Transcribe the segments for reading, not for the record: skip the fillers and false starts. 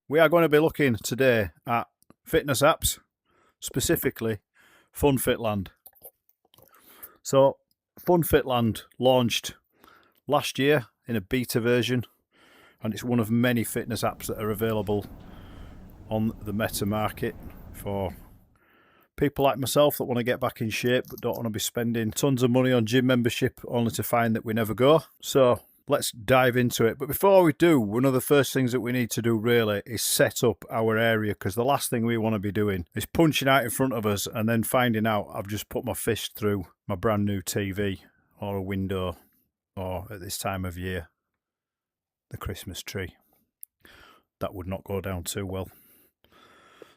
We are going to be looking today at fitness apps, specifically FunFitLand. So FunFitLand launched last year in a beta version, and it's one of many fitness apps that are available on the meta market for people like myself that want to get back in shape but don't want to be spending tons of money on gym membership only to find that we never go. So let's dive into it. But before we do, one of the first things that we need to do really is set up our area, because the last thing we want to be doing is punching out in front of us and then finding out I've just put my fist through my brand new TV or a window, or at this time of year, the Christmas tree. That would not go down too well.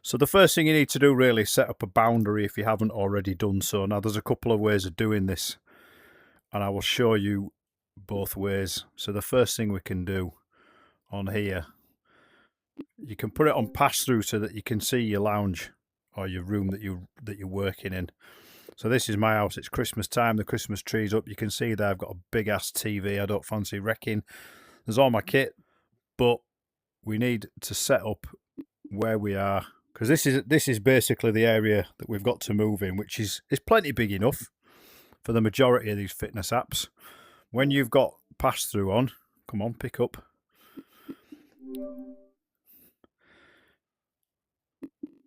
So the first thing you need to do really is set up a boundary if you haven't already done so. Now there's a couple of ways of doing this, and I will show you both ways. So the first thing we can do on here, you can put it on pass through so that you can see your lounge or your room that you're working in. So this is my house. It's Christmas time. The Christmas tree's up. You can see there I've got a big ass TV. I don't fancy wrecking. There's all my kit, but we need to set up where we are, because this is basically the area that we've got to move in, which is plenty big enough for the majority of these fitness apps. When you've got pass through on, come on, pick up.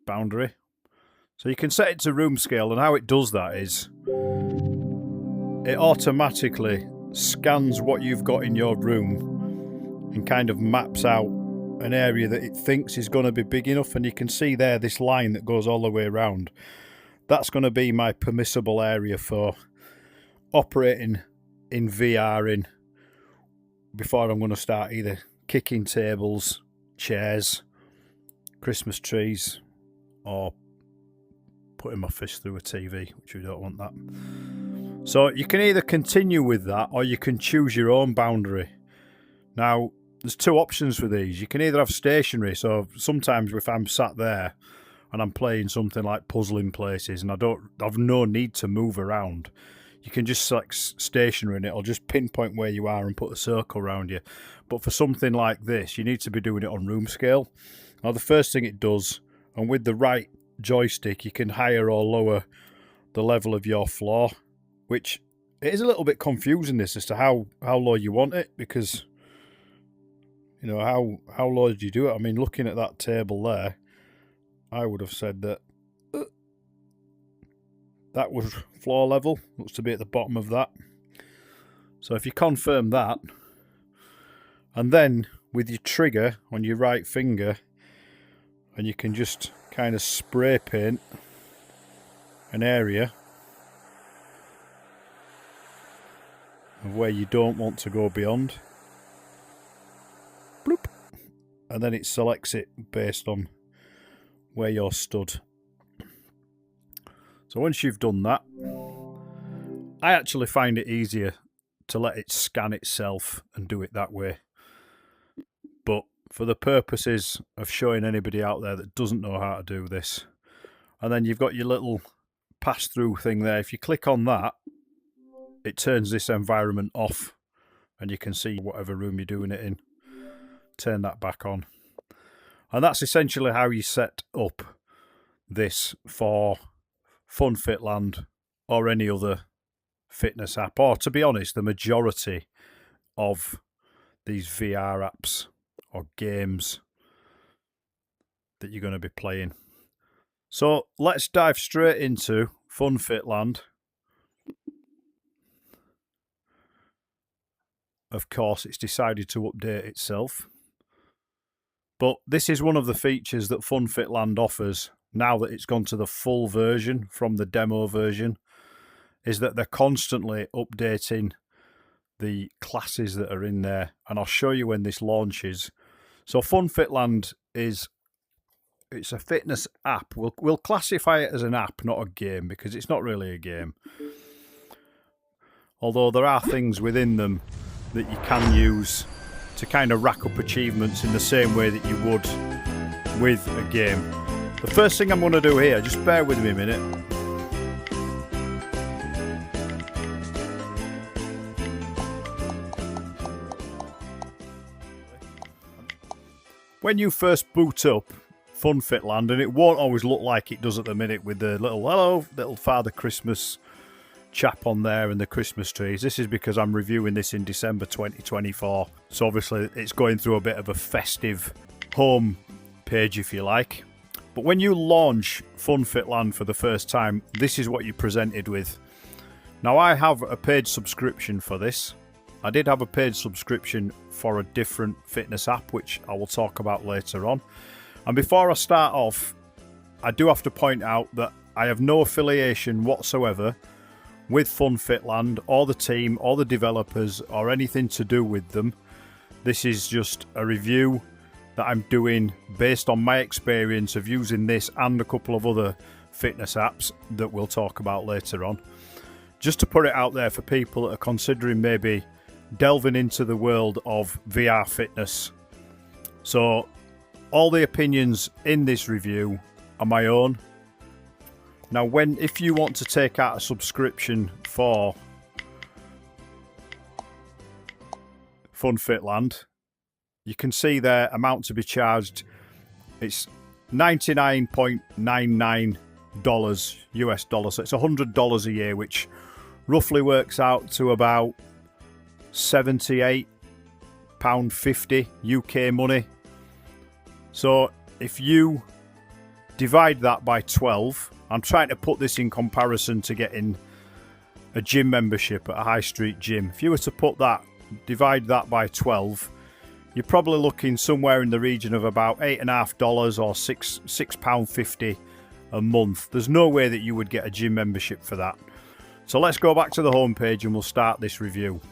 Boundary. So you can set it to room scale, and how it does that is it automatically scans what you've got in your room and kind of maps out an area that it thinks is going to be big enough. And you can see there this line that goes all the way around. That's going to be my permissible area for operating in VR in before I'm going to start either kicking tables, chairs, Christmas trees, or putting my fist through a TV, which we don't want that. So you can either continue with that or you can choose your own boundary. Now there's two options for these. You can either have stationary, so sometimes if I'm sat there and I'm playing something like puzzling places and I've no need to move around, you can just select stationary and it'll just pinpoint where you are and put a circle around you. But for something like this, you need to be doing it on room scale. Now the first thing it does, and with the right joystick, you can higher or lower the level of your floor, which it is a little bit confusing this as to how low you want it, because you know how low do you do it? I mean, looking at that table there, I would have said that that was floor level. Looks to be at the bottom of that. So if you confirm that, and then with your trigger on your right finger, and you can just kind of spray paint an area of where you don't want to go beyond. Bloop. And then it selects it based on where you're stood. So once you've done that, I actually find it easier to let it scan itself and do it that way. But for the purposes of showing anybody out there that doesn't know how to do this, and then you've got your little pass-through thing there. If you click on that, it turns this environment off and you can see whatever room you're doing it in. Turn that back on. And that's essentially how you set up this for FunFitLand or any other fitness app, or to be honest, the majority of these VR apps or games that you're going to be playing. So let's dive straight into FunFitLand. Of course, it's decided to update itself. But this is one of the features that FunFitLand offers now that it's gone to the full version from the demo version, is that they're constantly updating the classes that are in there. And I'll show you when this launches. So FunFitLand it's a fitness app. We'll classify it as an app, not a game, because it's not really a game. Although there are things within them that you can use to kind of rack up achievements in the same way that you would with a game. The first thing I'm going to do here, just bear with me a minute. when you first boot up FunFitLand, and it won't always look like it does at the minute with the little Father Christmas chap on there and the Christmas trees. This is because I'm reviewing this in December 2024, so obviously it's going through a bit of a festive home page, if you like. But when you launch FunFitLand for the first time, this is what you're presented with. Now, I have a paid subscription for this. I did have a paid subscription for a different fitness app, which I will talk about later on. And before I start off, I do have to point out that I have no affiliation whatsoever with FunFitLand or the team or the developers or anything to do with them. This is just a review that I'm doing based on my experience of using this and a couple of other fitness apps that we'll talk about later on. Just to put it out there for people that are considering maybe delving into the world of VR fitness. So all the opinions in this review are my own. Now, if you want to take out a subscription for FunFitLand, you can see their amount to be charged. It's $99.99 US dollars. So it's $100 a year, which roughly works out to about £78.50 UK money. So if you divide that by 12, I'm trying to put this in comparison to getting a gym membership at a high street gym. If you were to divide that by 12, you're probably looking somewhere in the region of about $8.50 or £6.50 a month. There's no way that you would get a gym membership for that. So let's go back to the homepage and we'll start this review.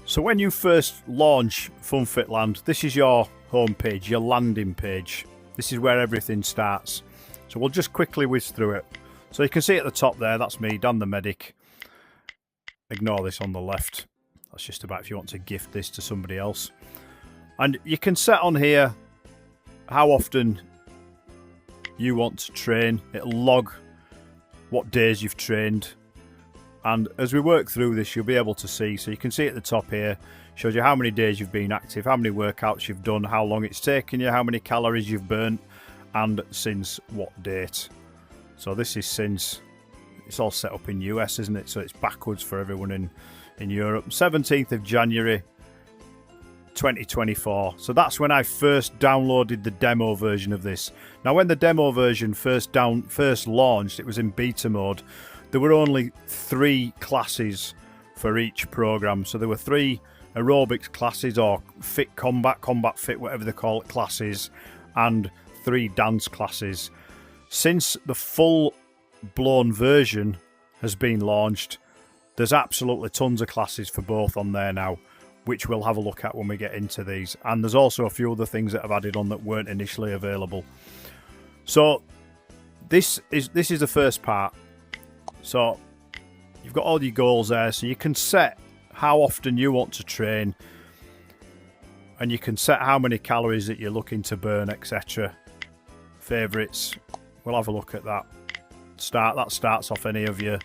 So when you first launch FunFitLand, this is your homepage, your landing page. This is where everything starts. So we'll just quickly whiz through it. So you can see at the top there, that's me, Dan the Medic. Ignore this on the left. That's just about if you want to gift this to somebody else. And you can set on here how often you want to train. It'll log what days you've trained. And as we work through this, you'll be able to see. So you can see at the top here, shows you how many days you've been active, how many workouts you've done, how long it's taken you, how many calories you've burnt, and since what date. So this is since, it's all set up in US, isn't it? So it's backwards for everyone in Europe. 17th of January 2024. So that's when I first downloaded the demo version of this. Now, when the demo version first launched, it was in beta mode. There were only 3 classes for each program. So there were 3 aerobics classes, or fit combat fit, whatever they call it, classes, and 3 dance classes. Since the full blown version has been launched, there's absolutely tons of classes for both on there now, which we'll have a look at when we get into these. And there's also a few other things that I've added on that weren't initially available. So this is the first part. So you've got all your goals there, so you can set how often you want to train, and you can set how many calories that you're looking to burn, etc. Favourites, we'll have a look at that. That starts off any of your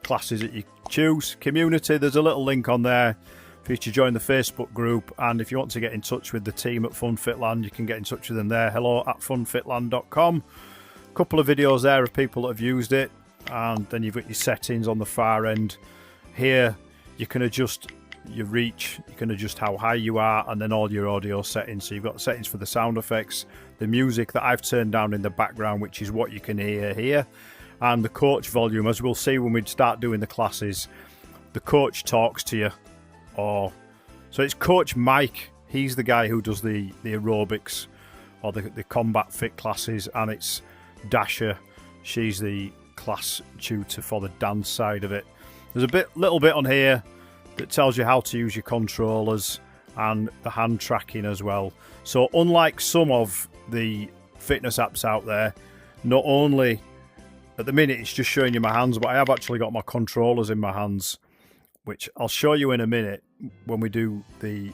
classes that you choose. Community, there's a little link on there for you to join the Facebook group, and if you want to get in touch with the team at FunFitLand, you can get in touch with them there, hello@funfitland.com. Couple of videos there of people that have used it, and then you've got your settings on the far end. Here you can adjust your reach, you can adjust how high you are, and then all your audio settings. So you've got settings for the sound effects, the music that I've turned down in the background, which is what you can hear here, and the coach volume. As we'll see when we start doing the classes, the coach talks to you. So it's Coach Mike, he's the guy who does the aerobics or the combat fit classes, and it's Dasha, she's the class tutor for the dance side of it. There's a little bit on here that tells you how to use your controllers and the hand tracking as well. So unlike some of the fitness apps out there, not only at the minute it's just showing you my hands, but I have actually got my controllers in my hands, which I'll show you in a minute when we do the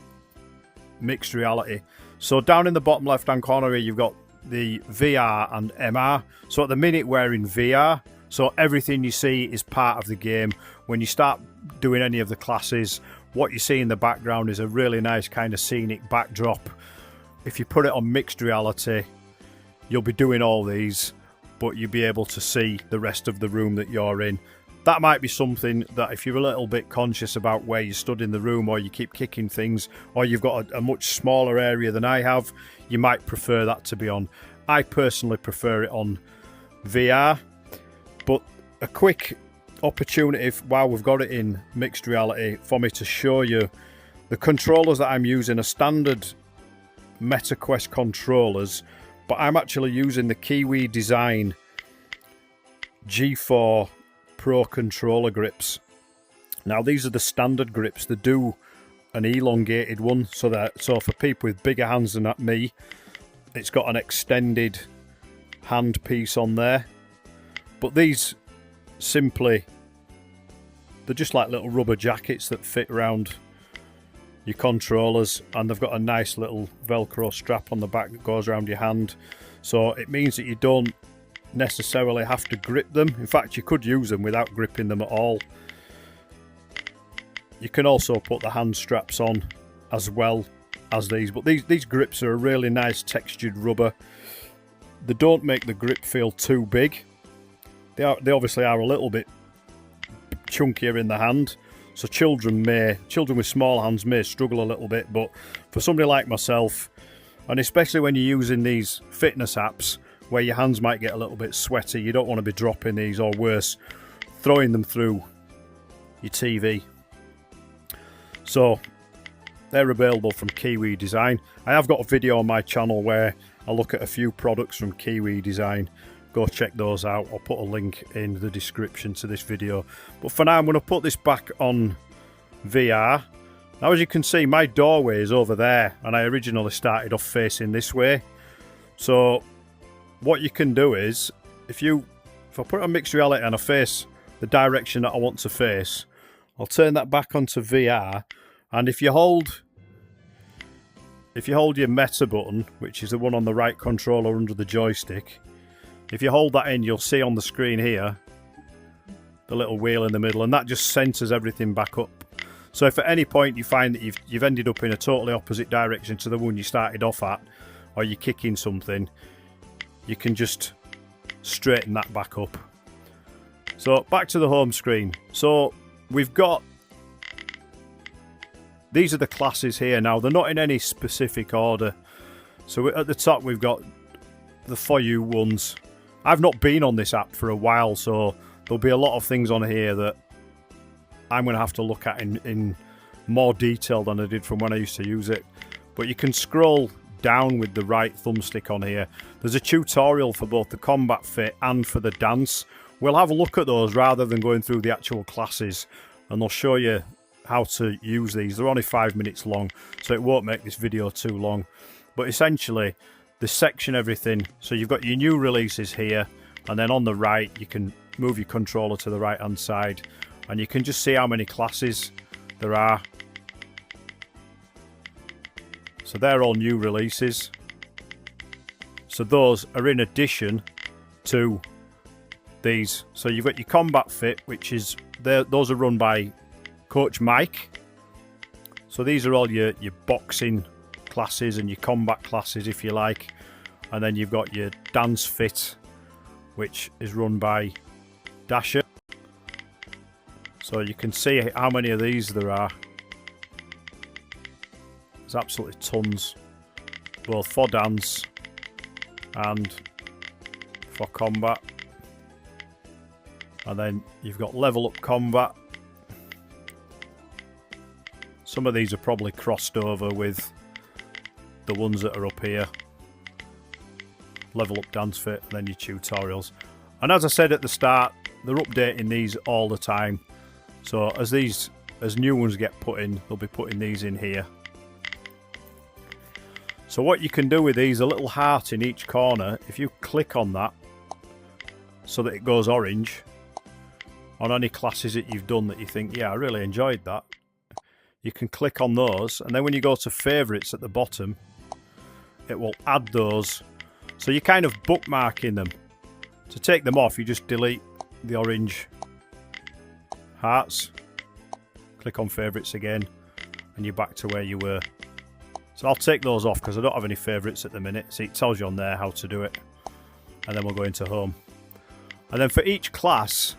mixed reality. So down in the bottom left hand corner here, you've got the VR and MR. So at the minute we're in VR, so everything you see is part of the game. When you start doing any of the classes, what you see in the background is a really nice kind of scenic backdrop if you put it on mixed reality, you'll be doing all these, but you'll be able to see the rest of the room that you're in. That might be something that if you're a little bit conscious about where you stood in the room, or you keep kicking things, or you've got a much smaller area than I have, you might prefer that to be on. I personally prefer it on VR, but a quick opportunity while we've got it in mixed reality for me to show you the controllers that I'm using are standard MetaQuest controllers, but I'm actually using the Kiwi design G4 Pro controller grips. Now these are the standard grips. They do an elongated one, so for people with bigger hands than me, it's got an extended hand piece on there. But these simply, they're just like little rubber jackets that fit around your controllers, and they've got a nice little Velcro strap on the back that goes around your hand, so it means that you don't necessarily have to grip them. In fact, you could use them without gripping them at all. You can also put the hand straps on as well as these, but these grips are a really nice textured rubber. They don't make the grip feel too big. They obviously are a little bit chunkier in the hand, so children with small hands may struggle a little bit, but for somebody like myself, and especially when you're using these fitness apps where your hands might get a little bit sweaty, you don't want to be dropping these, or worse, throwing them through your TV. So they're available from Kiwi Design. I have got a video on my channel where I look at a few products from Kiwi Design. Go check those out. I'll put a link in the description to this video. But for now, I'm going to put this back on VR. Now, as you can see, my doorway is over there, and I originally started off facing this way. So what you can do is, if I put it on mixed reality and I face the direction that I want to face, I'll turn that back onto VR, and if you hold your Meta button, which is the one on the right controller under the joystick, if you hold that in, you'll see on the screen here the little wheel in the middle, and that just centers everything back up. So if at any point you find that you've ended up in a totally opposite direction to the one you started off at, or you're kicking something, you can just straighten that back up. So back to the home screen. So we've got, these are the classes here now. They're not in any specific order. So at the top we've got the For You ones. I've not been on this app for a while, so there'll be a lot of things on here that I'm going to have to look at in more detail than I did from when I used to use it. But you can scroll down with the right thumbstick on here. There's a tutorial for both the combat fit and for the dance. We'll have a look at those rather than going through the actual classes, and they'll show you how to use these. They're only 5 minutes long, so it won't make this video too long. But essentially, they section everything. So you've got your new releases here, and then on the right you can move your controller to the right hand side, and you can just see how many classes there are. So they're all new releases. So those are in addition to these. So you've got your combat fit, which is those are run by Coach Mike. So these are all your boxing classes and your combat classes, if you like. And then you've got your dance fit, which is run by Dasher. So you can see how many of these there are. There's absolutely tons, both for dance and for combat. And then you've got level up combat. Some of these are probably crossed over with the ones that are up here. Level up dance fit, and then your tutorials. And as I said at the start, they're updating these all the time. So as new ones get put in, they'll be putting these in here. So what you can do with these, a little heart in each corner, if you click on that so that it goes orange on any classes that you've done that you think, yeah, I really enjoyed that, you can click on those, and then when you go to favourites at the bottom, it will add those. So you're kind of bookmarking them. To take them off, you just delete the orange hearts, click on favourites again, and you're back to where you were. So I'll take those off because I don't have any favourites at the minute. See, it tells you on there how to do it. And then we'll go into home. And then for each class,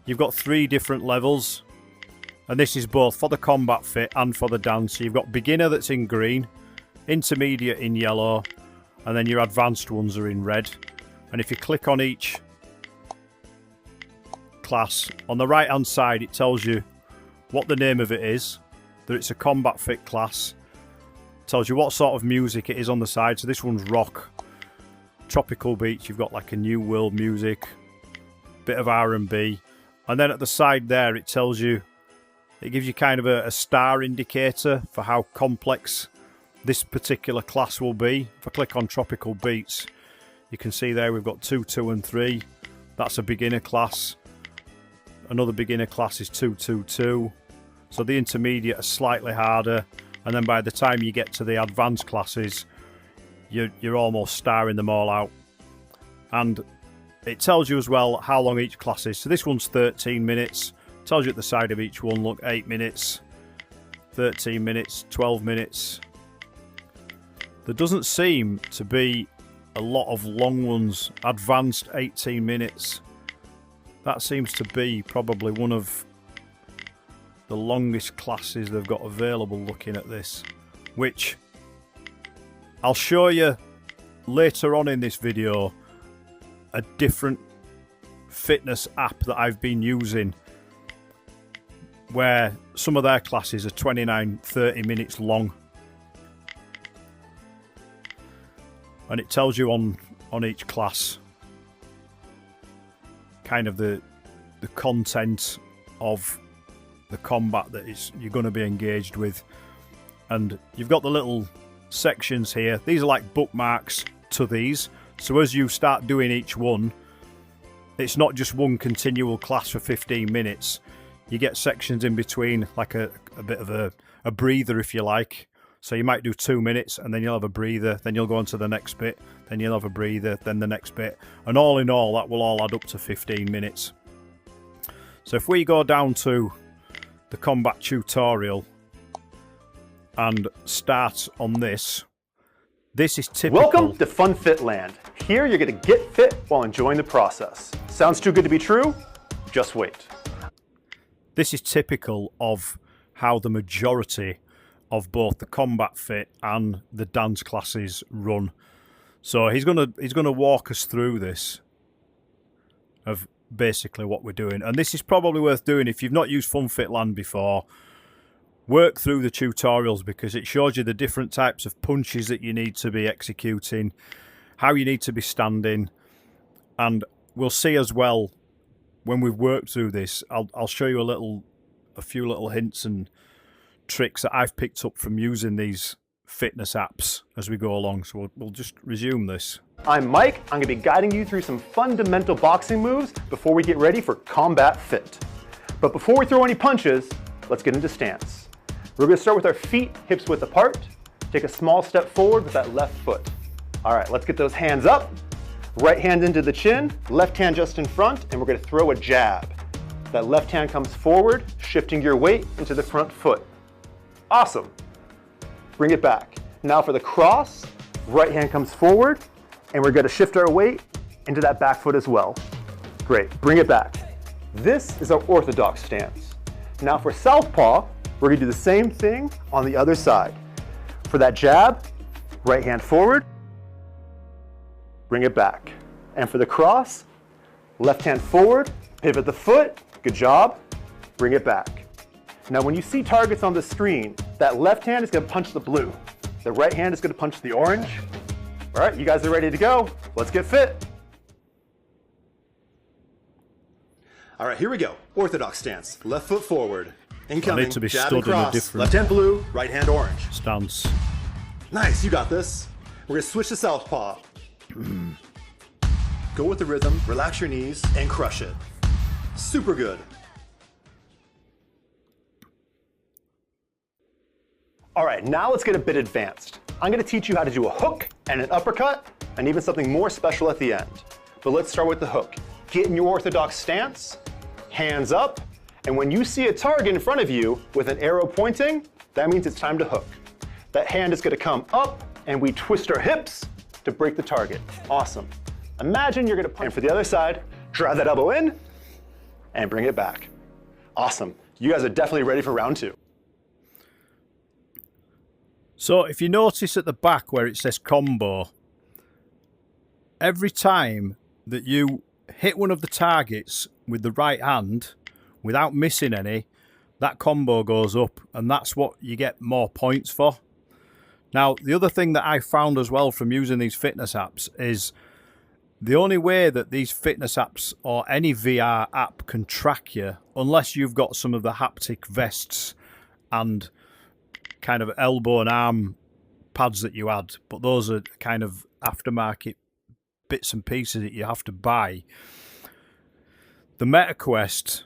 you've got 3 different levels. And this is both for the combat fit and for the dance. So you've got beginner that's in green, intermediate in yellow, and then your advanced ones are in red. And if you click on each class, on the right hand side it tells you what the name of it is, that it's a combat fit class. It tells you what sort of music it is on the side. So this one's rock. Tropical beach, you've got like a new world music, bit of R&B. And then at the side there it tells you, it gives you kind of a star indicator for how complex this particular class will be. If I click on tropical beats, you can see there we've got 2, 2 and 3. That's a beginner class. Another beginner class is 2, 2, 2. So the intermediate are slightly harder, and then by the time you get to the advanced classes, you're almost starring them all out. And it tells you as well how long each class is. So this one's 13 minutes. It tells you at the side of each one, look, 8 minutes, 13 minutes, 12 minutes. There doesn't seem to be a lot of long ones. Advanced 18 minutes. That seems to be probably one of the longest classes they've got available looking at this, which I'll show you later on in this video a different fitness app that I've been using where some of their classes are 29-30 minutes long. And it tells you on each class kind of the content of the combat that you're going to be engaged with. And you've got the little sections here. These are like bookmarks to these. So as you start doing each one, it's not just one continual class for 15 minutes. You get sections in between, like a bit of a breather, if you like. So you might do 2 minutes and then you'll have a breather, then you'll go on to the next bit, then you'll have a breather, then the next bit. And all in all, that will all add up to 15 minutes. So if we go down to the combat tutorial and start on this, this is typical. Welcome to FunFitLand. Here you're going to get fit while enjoying the process. Sounds too good to be true? Just wait. This is typical of how the majority of both the combat fit and the dance classes run. So he's gonna walk us through this of basically what we're doing, and this is probably worth doing if you've not used FunFitLand before. Work through the tutorials because it shows you the different types of punches that you need to be executing, how you need to be standing, and we'll see as well when we've worked through this. I'll show you a few little hints and tricks that I've picked up from using these fitness apps as we go along. So we'll just resume this. I'm Mike. I'm going to be guiding you through some fundamental boxing moves before we get ready for combat fit. But before we throw any punches, let's get into stance. We're going to start with our feet hips width apart. Take a small step forward with that left foot. All right, let's get those hands up. Right hand into the chin, left hand just in front, and we're going to throw a jab. That left hand comes forward, shifting your weight into the front foot. Awesome. Bring it back. Now for the cross, right hand comes forward, and we're going to shift our weight into that back foot as well. Great. Bring it back. This is our orthodox stance. Now for southpaw, we're going to do the same thing on the other side. For that jab, right hand forward, bring it back. And for the cross, left hand forward, pivot the foot, good job, bring it back. Now when you see targets on the screen, that left hand is going to punch the blue. The right hand is going to punch the orange. All right, you guys are ready to go. Let's get fit. All right, here we go. Orthodox stance. Left foot forward. Incoming. I need to be jab stood and cross. in a different left hand blue, right hand orange. stance. Nice, you got this. We're going to switch to southpaw. Go with the rhythm, relax your knees, and crush it. Super good. All right, now let's get a bit advanced. I'm going to teach you how to do a hook and an uppercut, and even something more special at the end. But let's start with the hook. Get in your orthodox stance, hands up, and when you see a target in front of you with an arrow pointing, that means it's time to hook. that hand is gonna come up and we twist our hips to break the target. Awesome. Imagine you're gonna punch. And for the other side, drive that elbow in and bring it back. Awesome. You guys are definitely ready for round 2. So if you notice at the back where it says combo, every time that you hit one of the targets with the right hand without missing any, that combo goes up, and that's what you get more points for. Now, the other thing that I found as well from using these fitness apps is the only way that these fitness apps or any VR app can track you, unless you've got some of the haptic vests and kind of elbow and arm pads that you had, but those are kind of aftermarket bits and pieces that you have to buy. The MetaQuest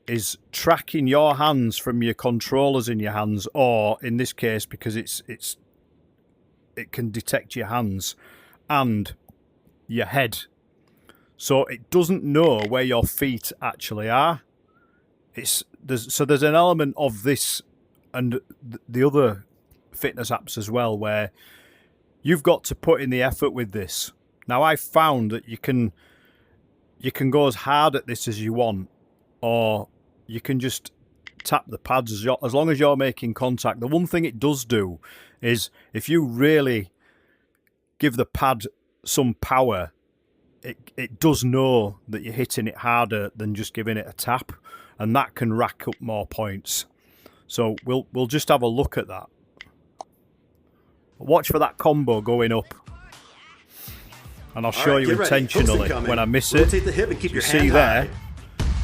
is tracking your hands from your controllers in your hands, or in this case, because it can detect your hands and your head, so it doesn't know where your feet actually are. There's an element of this and the other fitness apps as well, where you've got to put in the effort with this. Now, I've found that you can go as hard at this as you want, or you can just tap the pads as long as you're making contact. The one thing it does do is if you really give the pad some power, it does know that you're hitting it harder than just giving it a tap, and that can rack up more points. So we'll just have a look at that. Watch for that combo going up, and I'll show you intentionally when I miss it. Rotate the hip and keep your see hand there, high.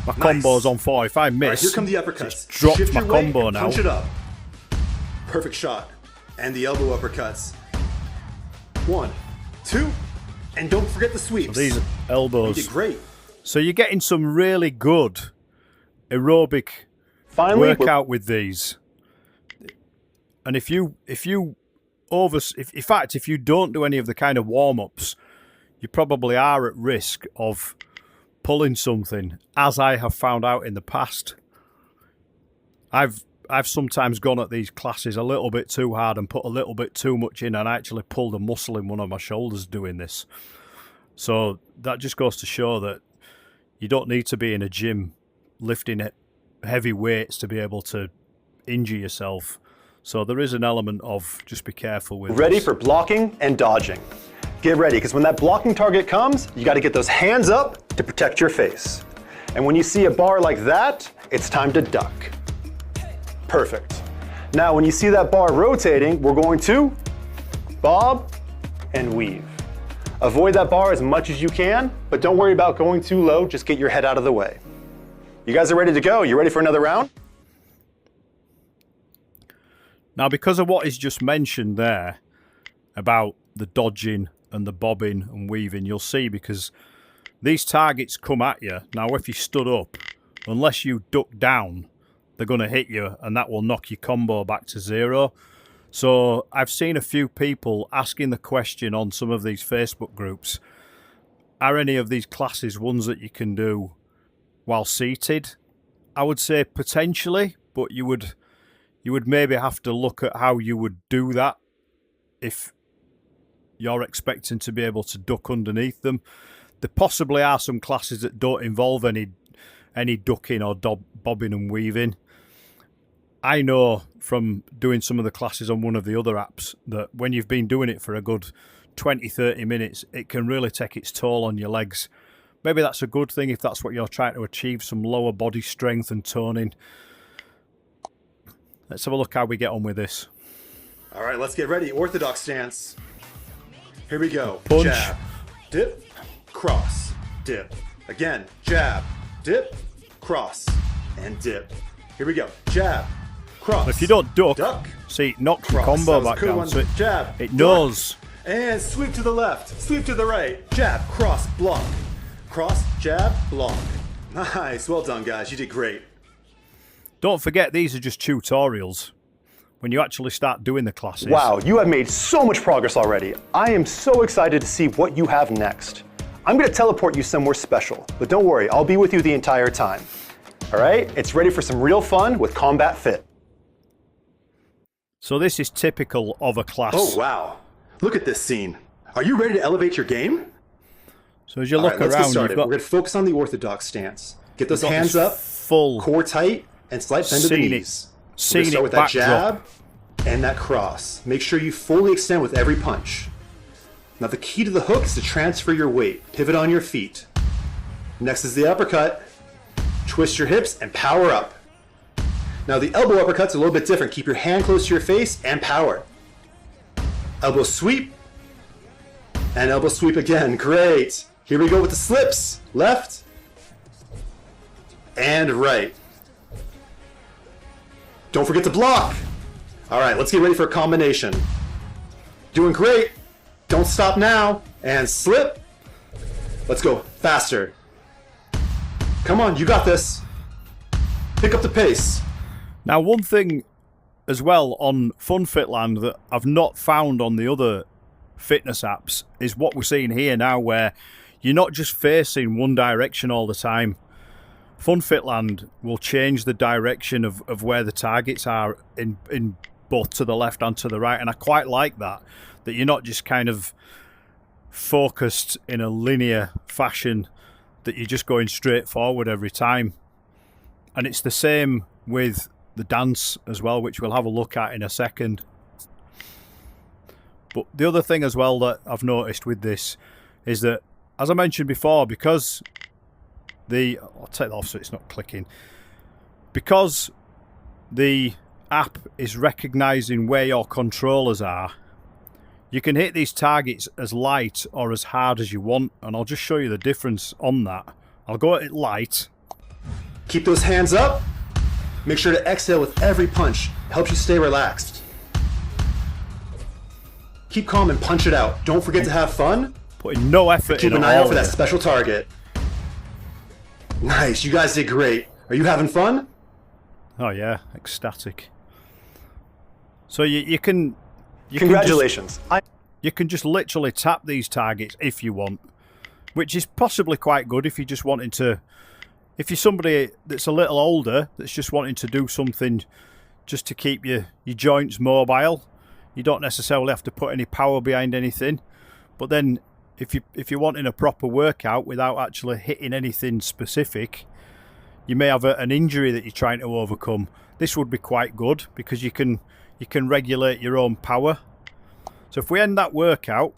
my combo's on 4. If I miss, Right, here come the uppercuts. it's dropped Shift my your weight combo and now. Punch it up. Perfect shot. And the elbow uppercuts. 1, 2, and don't forget the sweeps. So these are You elbows. did great. So you're getting some really good aerobic Finally, workout with these. And if you don't do any of the kind of warm-ups, you probably are at risk of pulling something, as I have found out in the past. I've sometimes gone at these classes a little bit too hard and put a little bit too much in, and I actually pulled a muscle in one of my shoulders doing this. So that just goes to show that you don't need to be in a gym lifting heavy weights to be able to injure yourself. So there is an element of just be careful with ready this. for blocking and dodging. Get ready, because when that blocking target comes, you got to get those hands up to protect your face. And when you see a bar like that, it's time to duck. Perfect. Now, when you see that bar rotating, we're going to bob and weave. Avoid that bar as much as you can, but don't worry about going too low. Just get your head out of the way. You guys are ready to go? You ready for another round? Now, because of what is just mentioned there about the dodging and the bobbing and weaving, you'll see, because these targets come at you. Now, if you stood up, unless you duck down, they're going to hit you, and that will knock your combo back to 0. So I've seen a few people asking the question on some of these Facebook groups, are any of these classes ones that you can do while seated? I would say potentially, but you would maybe have to look at how you would do that if you're expecting to be able to duck underneath them. There possibly are some classes that don't involve any ducking or bobbing and weaving. I know from doing some of the classes on one of the other apps that when you've been doing it for a good 20-30 minutes, it can really take its toll on your legs. Maybe that's a good thing if that's what you're trying to achieve, some lower body strength and toning. Let's have a look how we get on with this. All right, let's get ready. Orthodox stance. Here we go. Punch. Jab, dip, cross, dip. Again, jab, dip, cross, and dip. Here we go. Jab, cross. If you don't duck, see, it knocks the cross. combo That was a back good down. one. So it Jab, knows. duck, and sweep to the left, sweep to the right. Jab, cross, block. Cross, jab, block. Nice. Well done, guys. You did great. Don't forget, these are just tutorials. When you actually start doing the classes. Wow, you have made so much progress already. I am so excited to see what you have next. I'm going to teleport you somewhere special, but don't worry, I'll be with you the entire time. All right, it's ready for some real fun with Combat Fit. So this is typical of a class. Oh, wow. Look at this scene. Are you ready to elevate your game? So as you All look right, let's get around, started. you've got, We're going to focus on the orthodox stance. Get those got hands this up, full core tight, and slight bend of the scenic- knees. We're going to scenic start with that backdrop. jab and that cross. Make sure you fully extend with every punch. Now the key to the hook is to transfer your weight. Pivot on your feet. Next is the uppercut. Twist your hips and power up. Now the elbow uppercut's a little bit different. Keep your hand close to your face and power. Elbow sweep. And elbow sweep again. Great. Here we go with the slips. Left. And right. Don't forget to block. All right, let's get ready for a combination. Doing great. Don't stop now. And slip. Let's go faster. Come on, you got this. Pick up the pace. Now, one thing as well on FunFitLand that I've not found on the other fitness apps is what we're seeing here now, where you're not just facing one direction all the time. FunFitLand will change the direction of where the targets are in both to the left and to the right, and I quite like that you're not just kind of focused in a linear fashion, that you're just going straight forward every time. And it's the same with the dance as well, which we'll have a look at in a second. But the other thing as well that I've noticed with this is that, as I mentioned before, because I'll take that off so it's not clicking. Because the app is recognizing where your controllers are, you can hit these targets as light or as hard as you want, and I'll just show you the difference on that. I'll go at it light. Keep those hands up. Make sure to exhale with every punch. Helps you stay relaxed. Keep calm and punch it out. Don't forget to have fun. Putting no effort Keep in an at eye out all for that here. special target. Nice, you guys did great. Are you having fun? Oh yeah, ecstatic. So you can Congratulations. you can just literally tap these targets if you want, which is possibly quite good if you're just wanting to, if you're somebody that's a little older that's just wanting to do something just to keep your joints mobile. You don't necessarily have to put any power behind anything. But then if you're wanting a proper workout without actually hitting anything specific, you may have an injury that you're trying to overcome. This would be quite good because you can regulate your own power. So if we end that workout,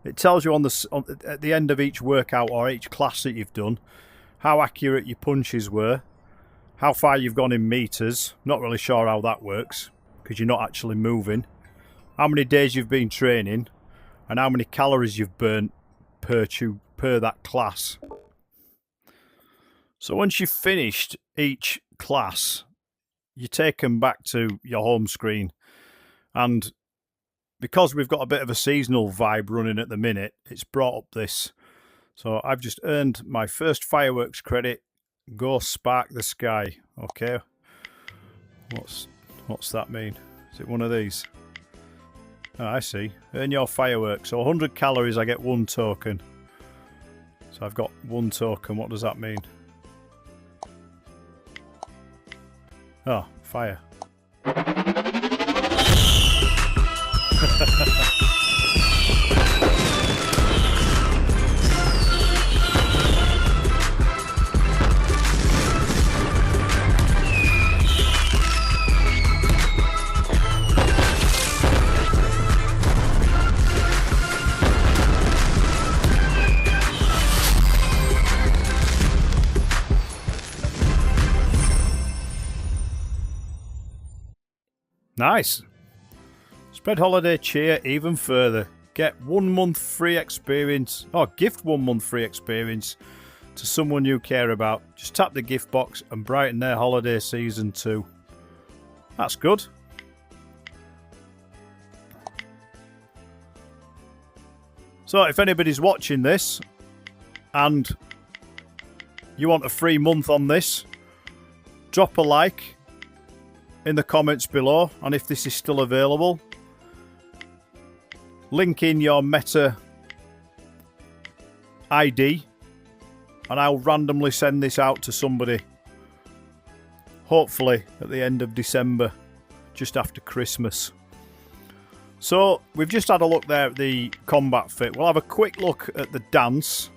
it tells you at the end of each workout or each class that you've done how accurate your punches were, how far you've gone in meters. Not really sure how that works because you're not actually moving. How many days you've been training and how many calories you've burnt per that class. So once you've finished each class, you take them back to your home screen, and because we've got a bit of a seasonal vibe running at the minute, it's brought up this. So I've just earned my first fireworks credit. Go spark the sky. Okay, what's that mean? Is it one of these? Oh, I see. Earn your fireworks. So 100 calories, I get 1 token. So I've got 1 token. What does that mean? Oh, fire. Nice. Spread holiday cheer even further. Get 1 month free experience, or gift 1 month free experience to someone you care about. Just tap the gift box and brighten their holiday season too. That's good. So if anybody's watching this and you want a free month on this, drop a like in the comments below, and if this is still available, link in your Meta ID and I'll randomly send this out to somebody, hopefully at the end of December. just after Christmas. So we've just had a look there at the combat fit. We'll have a quick look at the dance.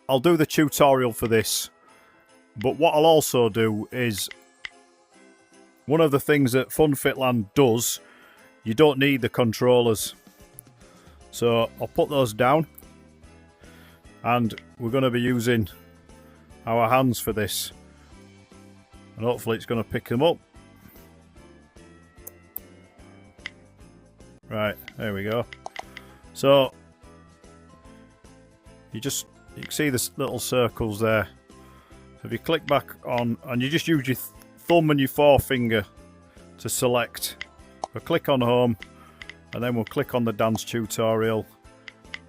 I'll do the tutorial for this, but what I'll also do is one of the things that FunFitLand does, you don't need the controllers. So I'll put those down, and we're going to be using our hands for this, and hopefully it's going to pick them up. Right, there we go. So you can see the little circles there. So if you click back on, and you just use your thumb and your forefinger to select. We'll click on home, and then we'll click on the dance tutorial,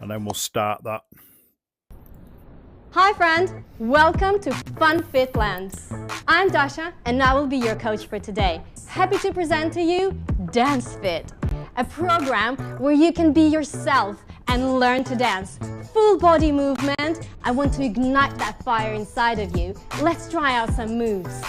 and then we'll start that. Hi friend, welcome to FunFitLand. I'm Dasha, and I will be your coach for today. Happy to present to you Dance Fit, a program where you can be yourself and learn to dance. Full body movement. I want to ignite that fire inside of you. Let's try out some moves.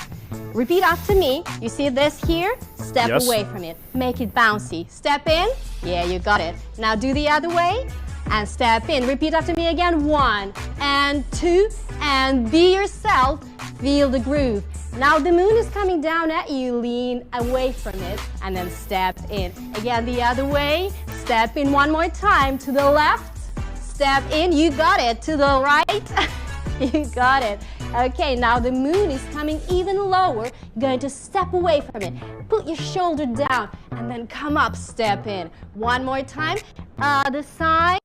Repeat after me. You see this here? Step away from it. Make it bouncy. Step in. Yeah, you got it. Now do the other way and step in. Repeat after me again. 1 and 2 and be yourself. Feel the groove. Now the moon is coming down at you. Lean away from it and then step in. Again, the other way. Step in one more time. To the left. Step in. You got it. To the right. You got it. Okay, now the moon is coming even lower. You're going to step away from it. Put your shoulder down and then come up, step in. One more time. Other side.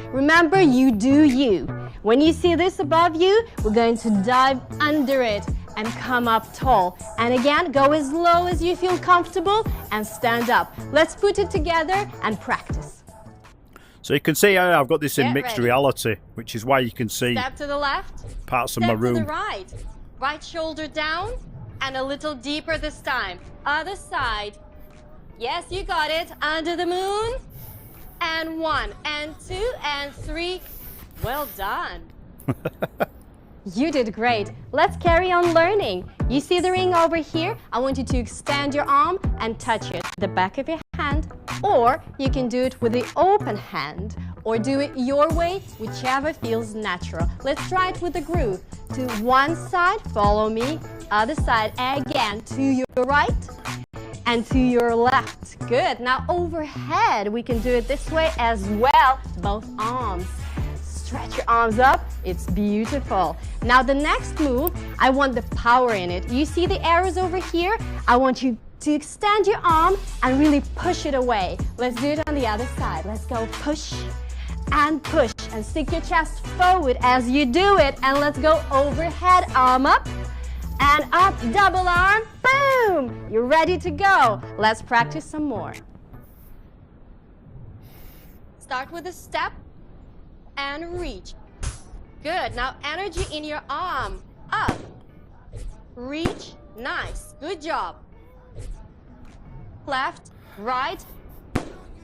Remember, you do you. When you see this above you, we're going to dive under it and come up tall. And again, go as low as you feel comfortable and stand up. Let's put it together and practice. So you can see how I've got this in Get mixed ready. reality, which is why you can see Step to the left. parts of my Step to the room. right. Right shoulder down and a little deeper this time. Other side. Yes, you got it. Under the moon. And 1 and 2 and 3. Well done. You did great. Let's carry on learning. You see the ring over here? I want you to extend your arm and touch it, the back of your hand, or you can do it with the open hand, or do it your way, whichever feels natural. Let's try it with the groove. To one side, follow me. Other side, again, to your right and to your left. Good. Now overhead, we can do it this way as well, both arms. Stretch your arms up. It's beautiful. Now the next move, I want the power in it. You see the arrows over here? I want you to extend your arm and really push it away. Let's do it on the other side. Let's go push and push and stick your chest forward as you do it. And let's go overhead, arm up and up, double arm, boom! You're ready to go. Let's practice some more. Start with a step and reach. Good. Now energy in your arm. Up. Reach. Nice. Good job. Left. Right.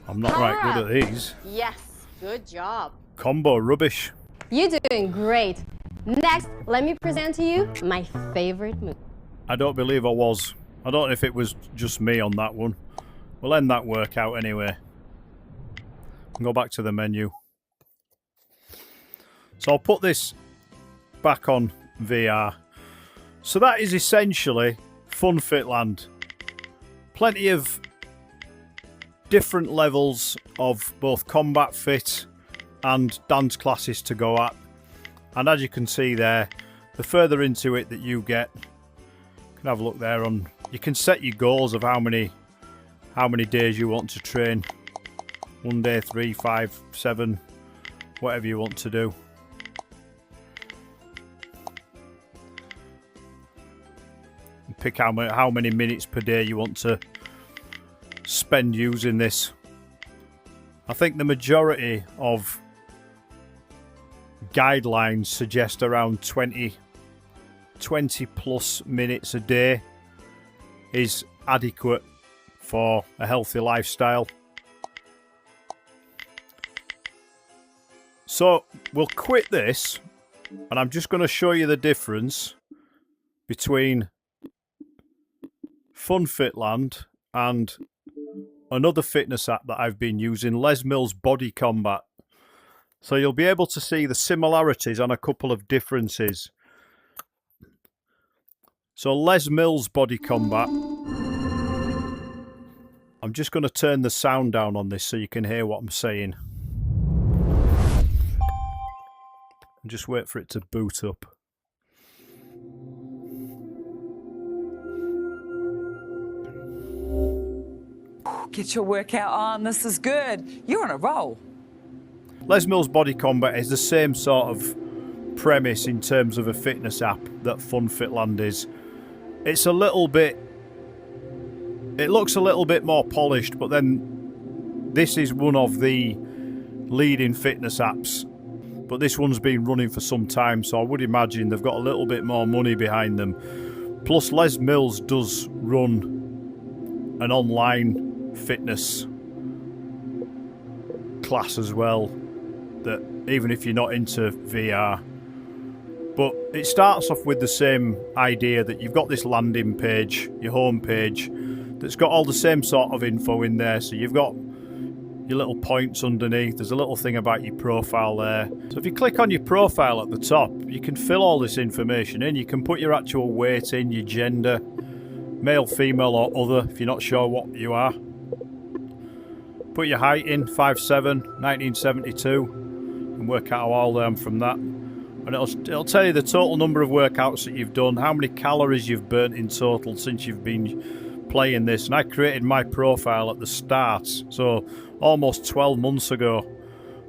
I'm not Power right good up. at these. Yes. Good job. Combo rubbish. You're doing great. Next, let me present to you my favorite move. I don't believe I was. I don't know if it was just me on that one. We'll end that workout anyway. And go back to the menu. So I'll put this back on VR. So that is essentially FunFitLand. Plenty of different levels of both combat fit and dance classes to go at. And as you can see there, the further into it that you get, you can have a look there on, you can set your goals of how many days you want to train. 1 day, 3, 5, 7, whatever you want to do. Pick how many minutes per day you want to spend using this. I think the majority of guidelines suggest around 20 plus minutes a day is adequate for a healthy lifestyle. So we'll quit this, and I'm just going to show you the difference between FunFitLand and another fitness app that I've been using, Les Mills Body Combat. So you'll be able to see the similarities and a couple of differences. So Les Mills Body Combat. I'm just going to turn the sound down on this so you can hear what I'm saying. And just wait for it to boot up. Get your workout on, this is good. You're on a roll. Les Mills Body Combat is the same sort of premise in terms of a fitness app that FunFitLand is. It's a little bit... It looks a little bit more polished, but then this is one of the leading fitness apps. But this one's been running for some time, so I would imagine they've got a little bit more money behind them. Plus, Les Mills does run an online fitness class as well, that even if you're not into VR. But it starts off with the same idea that you've got this landing page, your home page, that's got all the same sort of info in there. So you've got your little points underneath. There's a little thing about your profile there. So if you click on your profile at the top, you can fill all this information in. You can put your actual weight in, your gender, male, female or other, if you're not sure what you are. Put your height in, 5'7", 1972, and work out how old I am from that. And it'll tell you the total number of workouts that you've done, how many calories you've burnt in total since you've been playing this. And I created my profile at the start, so almost 12 months ago.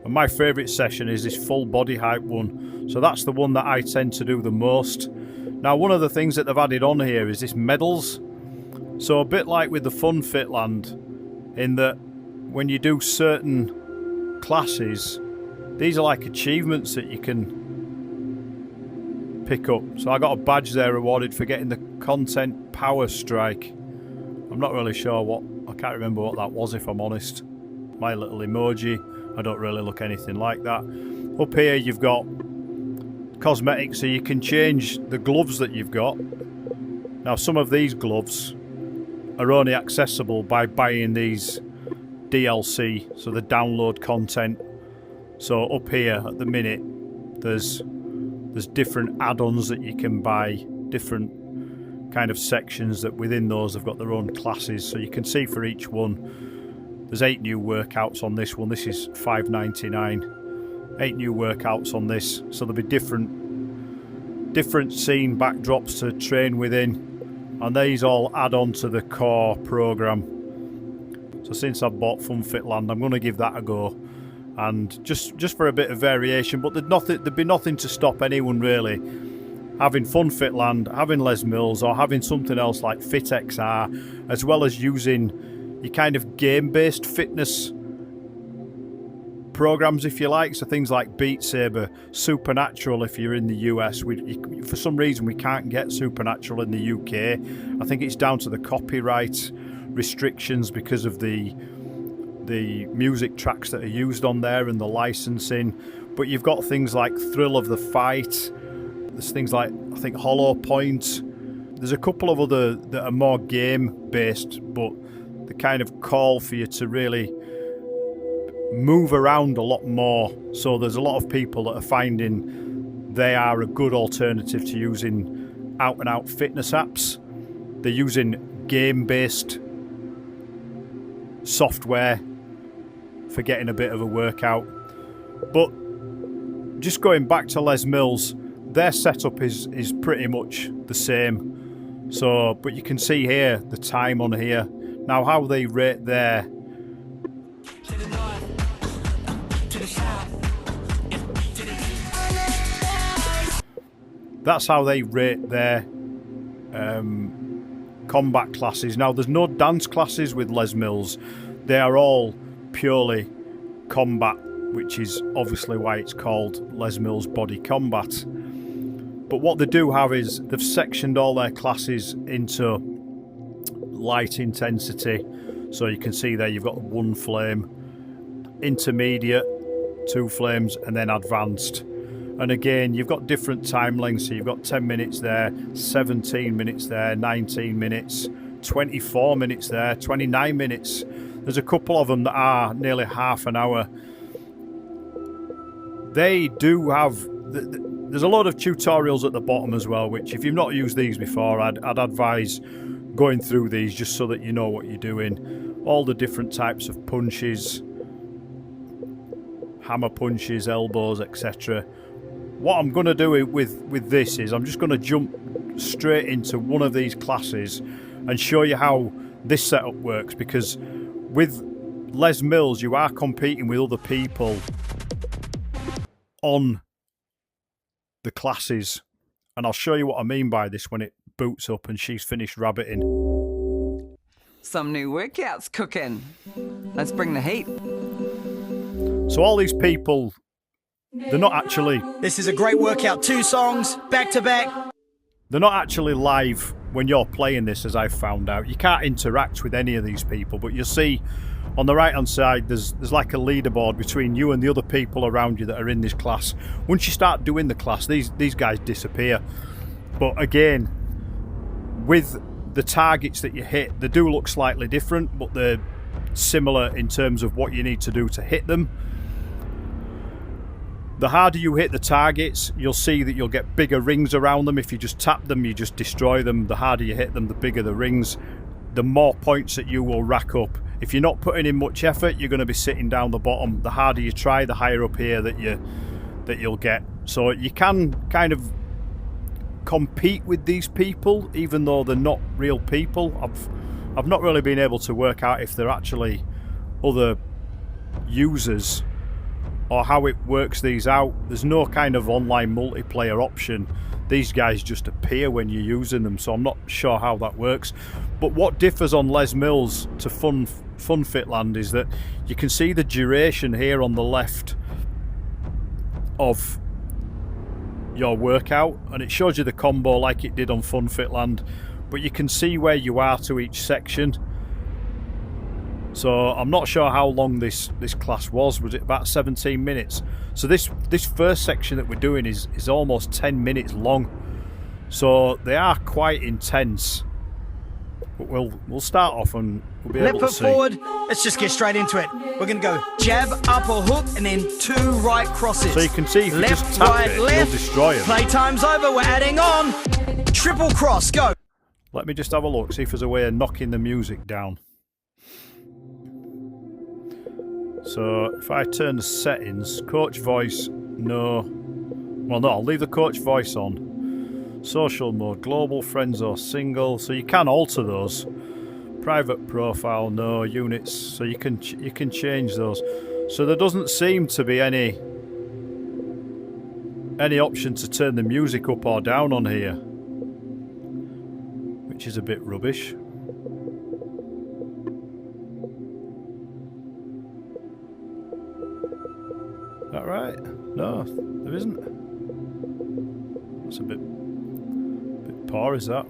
And my favourite session is this full body height one. So that's the one that I tend to do the most. Now, one of the things that they've added on here is this medals. So a bit like with the FunFitLand, in that when you do certain classes, these are like achievements that you can pick up. So I got a badge there rewarded for getting the content power strike. I'm not really sure what, I can't remember what that was if I'm honest. My little emoji, I don't really look anything like that. Up here you've got cosmetics, so you can change the gloves that you've got. Now some of these gloves are only accessible by buying these DLC, so the download content. So up here at the minute there's different add-ons that you can buy, different kind of sections that within those have got their own classes. So you can see for each one there's 8 new workouts on this one. This is $5.99. 8 new workouts on this, so there'll be different scene backdrops to train within, and these all add on to the core program. So since I've bought FunFitLand, I'm going to give that a go, and just for a bit of variation. But there'd be nothing to stop anyone really having FunFitLand, having Les Mills, or having something else like FitXR, as well as using your kind of game-based fitness programs, if you like. So things like Beat Saber, Supernatural if you're in the US. For some reason we can't get Supernatural in the UK. I think it's down to the copyright restrictions because of the music tracks that are used on there and the licensing. But you've got things like Thrill of the Fight. There's things like, I think, Hollow Point. There's a couple of other that are more game-based, but they kind of call for you to really move around a lot more. So there's a lot of people that are finding they are a good alternative to using out-and-out fitness apps. They're using game-based software for getting a bit of a workout. But just going back to Les Mills, their setup is pretty much the same. So, but you can see here the time on here. Now how they rate their that's how they rate their combat classes. Now there's no dance classes with Les Mills. They are all purely combat, which is obviously why it's called Les Mills Body Combat. But what they do have is they've sectioned all their classes into light intensity. So you can see there you've got 1 flame, intermediate, 2 flames, and then advanced. And again, you've got different time lengths. So you've got 10 minutes there, 17 minutes there, 19 minutes, 24 minutes there, 29 minutes. There's a couple of them that are nearly half an hour. They do have... There's a lot of tutorials at the bottom as well, which if you've not used these before, I'd advise going through these just so that you know what you're doing. All the different types of punches, hammer punches, elbows, etc. What I'm going to do with this is I'm just going to jump straight into one of these classes and show you how this setup works, because with Les Mills you are competing with other people on the classes, and I'll show you what I mean by this when it boots up and she's finished rabbiting. Some new workouts cooking. Let's bring the heat. So all these people, they're not actually... This is a great workout. 2 songs, back to back. They're not actually live when you're playing this, as I've found out. You can't interact with any of these people, but you'll see on the right hand side there's like a leaderboard between you and the other people around you that are in this class. Once you start doing the class, these guys disappear. But again, with the targets that you hit, they do look slightly different, but they're similar in terms of what you need to do to hit them. The harder you hit the targets, you'll see that you'll get bigger rings around them. If you just tap them, you just destroy them. The harder you hit them, the bigger the rings, the more points that you will rack up. If you're not putting in much effort, you're going to be sitting down the bottom. The harder you try, the higher up here that you'll get. So you can kind of compete with these people, even though they're not real people. I've not really been able to work out if they're actually other users or how it works these out. There's no kind of online multiplayer option. These guys just appear when you're using them, so I'm not sure how that works. But what differs on Les Mills to FunFitLand is that you can see the duration here on the left of your workout, and it shows you the combo like it did on FunFitLand, but you can see where you are to each section. So I'm not sure how long this class was. Was it about 17 minutes? So this first section that we're doing is almost 10 minutes long. So they are quite intense. But we'll start off and we'll be able to see. Left foot forward. Let's just get straight into it. We're going to go jab, up or hook, and then 2 right crosses. So you can see if left, you just tap right, it, left. you'll destroy it. Playtime's over. We're adding on. Triple cross. Go. Let me just have a look, see if there's a way of knocking the music down. So if I turn the settings, coach voice, no. Well, no, I'll leave the coach voice on. Social mode, global, friends or single. So you can alter those. Private profile, no. Units, so you can change those. So there doesn't seem to be any option to turn the music up or down on here, which is a bit rubbish. Is that right? No, there isn't. That's a bit poor, is that?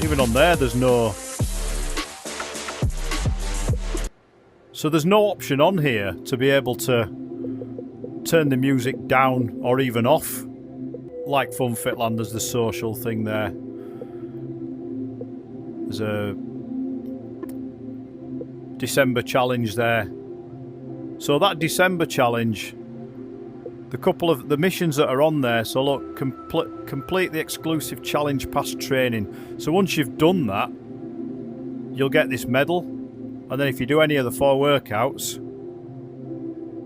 Even on there's no... So there's no option on here to be able to turn the music down or even off. Like FunFitLand, there's the social thing there. There's a December challenge there. So that December challenge, the couple of the missions that are on there, so look, complete the exclusive challenge pass training. So once you've done that, you'll get this medal, and then if you do any of the 4 workouts,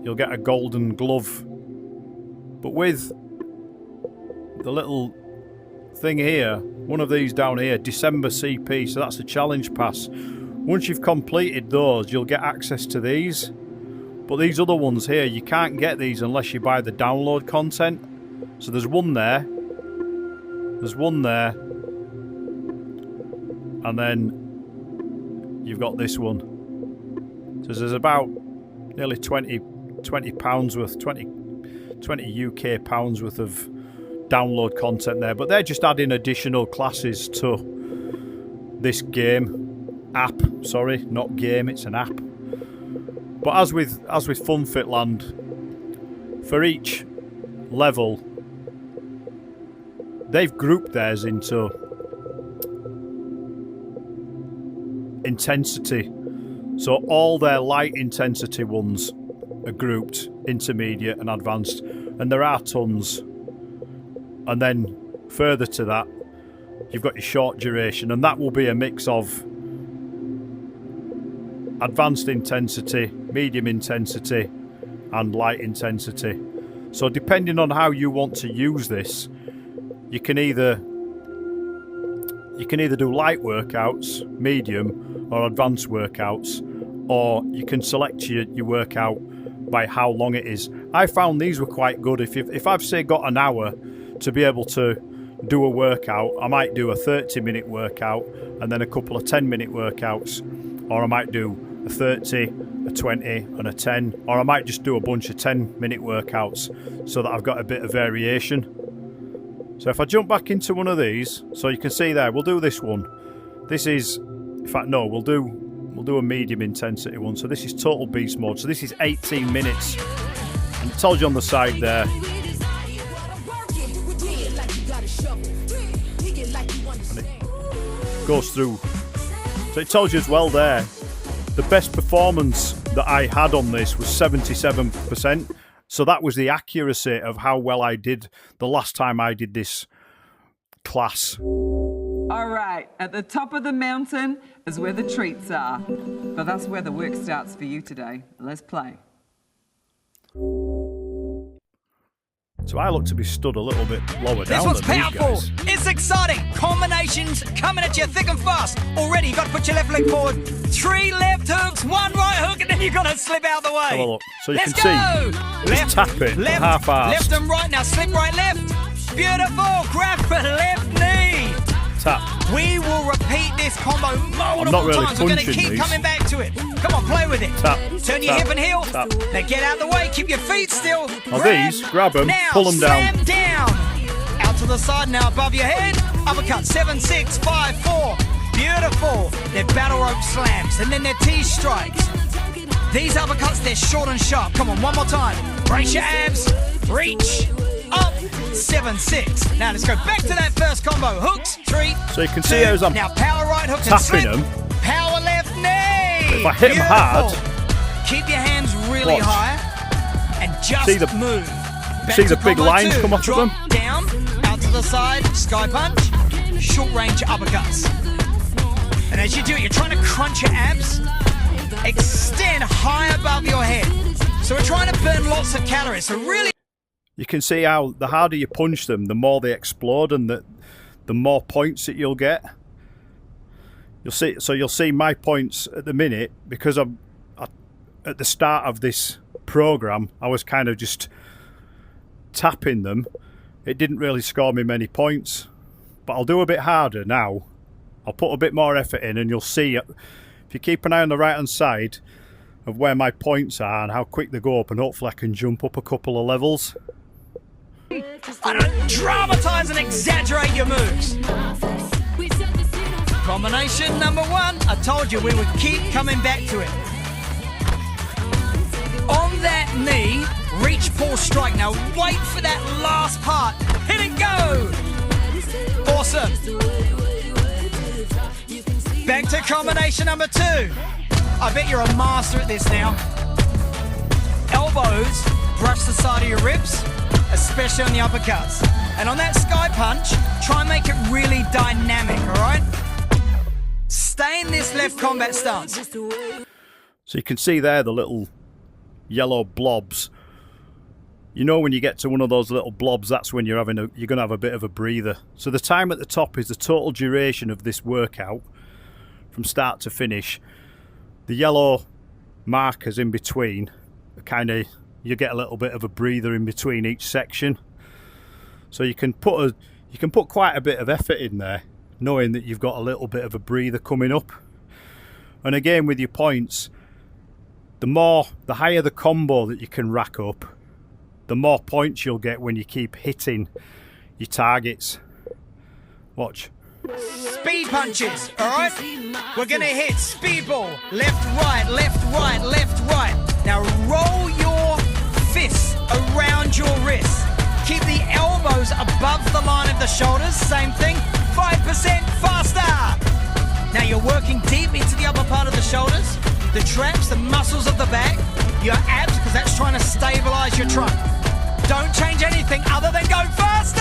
you'll get a golden glove. But with the little thing here, one of these down here, December CP, so that's a challenge pass. Once you've completed those, you'll get access to these. But these other ones here, you can't get these unless you buy the download content. So there's one there. There's one there. And then you've got this one. So there's about nearly 20 pounds worth, 20 UK pounds worth of download content there. But they're just adding additional classes to this game. App, sorry, not game, it's an app. But as with FunFitLand, for each level they've grouped theirs into intensity. So all their light intensity ones are grouped intermediate and advanced, and there are tons. And then further to that, you've got your short duration, and that will be a mix of advanced intensity, medium intensity, and light intensity. So depending on how you want to use this, you can either do light workouts, medium, or advanced workouts, or you can select your workout by how long it is. I found these were quite good. If I've say got an hour to be able to do a workout, I might do a 30-minute workout and then a couple of 10-minute workouts, or I might do a 30, a 20 and a 10, or I might just do a bunch of 10-minute workouts so that I've got a bit of variation. So if I jump back into one of these, so you can see there, we'll do this one. This is, in fact no, we'll do a medium intensity one. So this is total beast mode. So this is 18 minutes. And it tells you on the side there. And it goes through. So it tells you as well there, the best performance that I had on this was 77%. So that was the accuracy of how well I did the last time I did this class. All right, at the top of the mountain is where the treats are. But that's where the work starts for you today. Let's play. So I look to be stood a little bit lower down. This one's than powerful. These guys. It's exciting. Combinations coming at you thick and fast. Already, you've got to put your left leg forward. 3 left hooks, 1 right hook, and then you've got to slip out the way. Have a look. So you Let's can go. see, just tap it, left, half-assed. left and right. Now slip right, left. Beautiful. Grab the left knee. Tap. We will repeat this combo multiple not really times. We're going to punching keep these. coming back to it. Come on, play with it. Tap, Turn your tap, hip and heel. tap. Now get out of the way. Keep your feet still. Now these, grab them, now, pull them down. slam down. Out to the side now, above your head. Uppercut. 7, 6, 5, 4. Beautiful. They're battle rope slams, and then they're T strikes. These uppercuts, they're short and sharp. Come on, one more time. Brace your abs. Reach. Up. 7, 6. Now let's go back to that first combo. Hooks. 3. So you can 2. see as I'm now power right hook and tapping slip. them. Power left knee. If I hit them hard, keep your hands really watch. high and just See the- move. Back see to the big combo lines 2. come off of Drop them? down, out to the side, sky punch, short range uppercuts. And as you do it, you're trying to crunch your abs, extend high above your head. So we're trying to burn lots of calories. So really. You can see how the harder you punch them, the more they explode, and the more points that you'll get. You'll see my points at the minute, because at the start of this program I was kind of just tapping them. It didn't really score me many points, but I'll do a bit harder now. I'll put a bit more effort in, and you'll see, if you keep an eye on the right hand side of where my points are and how quick they go up, and hopefully I can jump up a couple of levels. I don't dramatize and exaggerate your moves. Combination number 1. I told you we would keep coming back to it. On that knee, reach, pull, strike. Now wait for that last part. Hit it, go! Awesome. Back to combination number 2. I bet you're a master at this now. Elbows brush the side of your ribs, especially on the uppercuts. And on that sky punch, try and make it really dynamic, all right? Stay in this left combat stance. So you can see there the little yellow blobs. You know, when you get to one of those little blobs, that's when you're going to have a bit of a breather. So the time at the top is the total duration of this workout from start to finish. The yellow markers in between, you get a little bit of a breather in between each section. So you can put quite a bit of effort in there, knowing that you've got a little bit of a breather coming up. And again, with your points, the higher the combo that you can rack up, the more points you'll get when you keep hitting your targets. Watch. Speed punches, all right? We're going to hit speed ball. Left, right, left, right, left, right. Now roll your fists around your wrists. keep the elbows above the line of the shoulders. Same thing, 5% faster. Now you're working deep into the upper part of the shoulders, the traps, the muscles of the back, your abs, because that's trying to stabilize your trunk. Don't change anything other than go faster.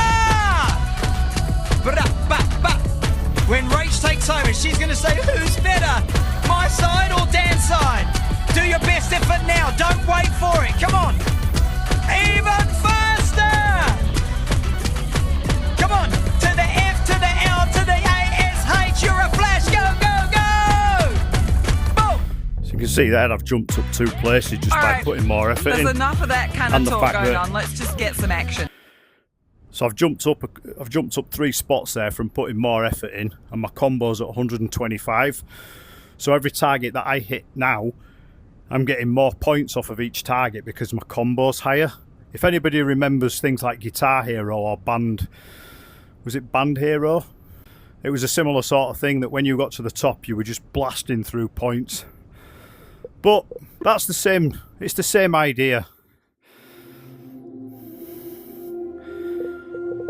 When Rach takes over, she's going to say, who's better, my side or Dan's side? Do your best effort now. Don't wait for it. Come on. Even faster. Come on. To the F, to the L, to the ASH. You're a flash. Go, go, go. Boom. So you can see there I've jumped up 2 places just All by right. putting more effort in. There's enough of that kind And of the talk fact going that- on. Let's just get some action. So I've jumped up 3 spots there from putting more effort in, and my combo's at 125. So every target that I hit now, I'm getting more points off of each target because my combo's higher. If anybody remembers things like Guitar Hero or Band, was it Band Hero? It was a similar sort of thing that when you got to the top, you were just blasting through points. But that's the same, it's the same idea.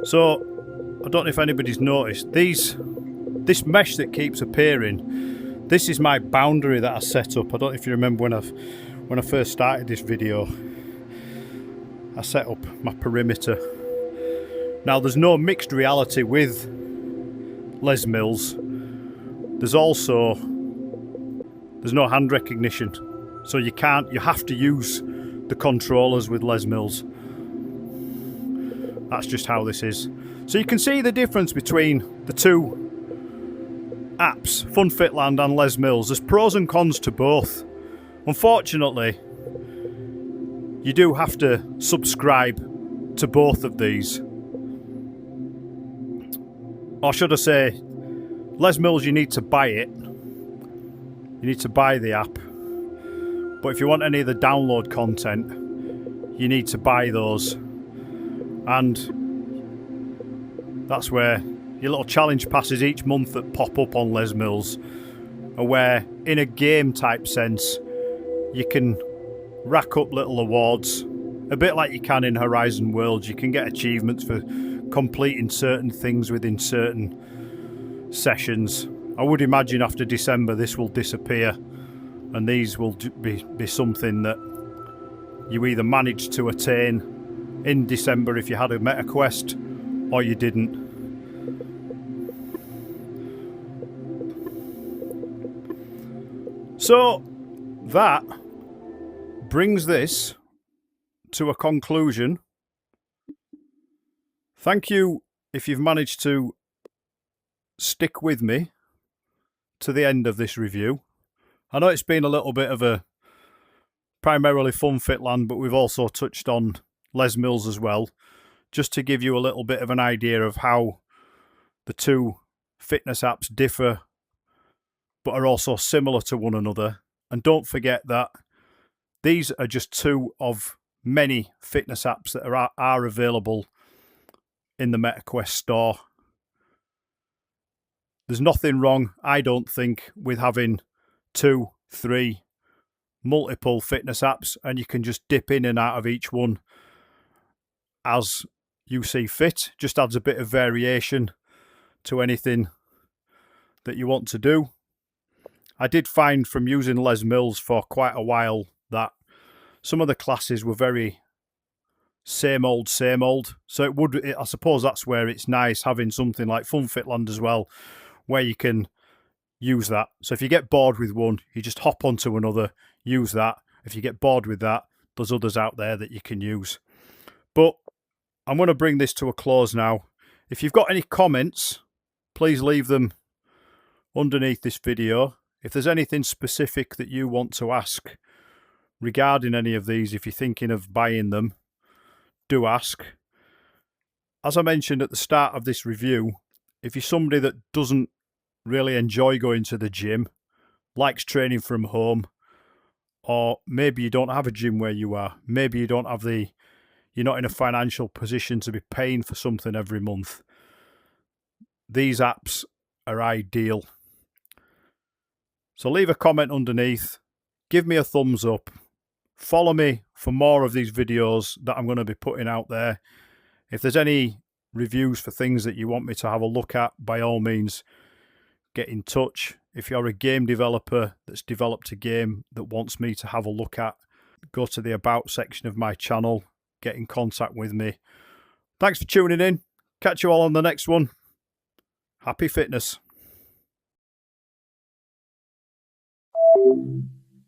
So, I don't know if anybody's noticed, this mesh that keeps appearing, this is my boundary that I set up. I don't know if you remember when I first started this video, I set up my perimeter. Now there's no mixed reality with Les Mills. There's no hand recognition. So you have to use the controllers with Les Mills. That's just how this is. So you can see the difference between the 2 apps, FunFitLand and Les Mills. There's pros and cons to both. Unfortunately, you do have to subscribe to both of these. Or should I say, Les Mills, you need to buy it. You need to buy the app. But if you want any of the download content, you need to buy those. And that's where your little challenge passes each month that pop up on Les Mills are where, in a game type sense, you can rack up little awards, a bit like you can in Horizon Worlds. You can get achievements for completing certain things within certain sessions. I would imagine after December this will disappear, and these will be something that you either manage to attain in December if you had a meta quest, or you didn't. So that brings this to a conclusion. Thank you if you've managed to stick with me to the end of this review. I know it's been a little bit of a primarily FunFitLand, but we've also touched on Les Mills as well, just to give you a little bit of an idea of how the 2 fitness apps differ but are also similar to one another. And don't forget that these are just 2 of many fitness apps that are available in the MetaQuest store. There's nothing wrong, I don't think, with having 2, 3, multiple fitness apps, and you can just dip in and out of each one as you see fit. Just adds a bit of variation to anything that you want to do. I did find from using Les Mills for quite a while that some of the classes were very same old. So I suppose that's where it's nice having something like FunFitLand as well, where you can use that. So if you get bored with one, you just hop onto another, use that. If you get bored with that, there's others out there that you can use. But I'm going to bring this to a close now. If you've got any comments, please leave them underneath this video. If there's anything specific that you want to ask regarding any of these, if you're thinking of buying them, do ask. As I mentioned at the start of this review, if you're somebody that doesn't really enjoy going to the gym, likes training from home, or maybe you don't have a gym where you are, maybe you don't have you're not in a financial position to be paying for something every month, these apps are ideal. So leave a comment underneath, give me a thumbs up, follow me for more of these videos that I'm going to be putting out there If there's any reviews for things that you want me to have a look at, by all means, get in touch. If you're a game developer that's developed a game that wants me to have a look at, go to the About section of my channel, get in contact with me. Thanks for tuning in. Catch you all on the next one. Happy fitness.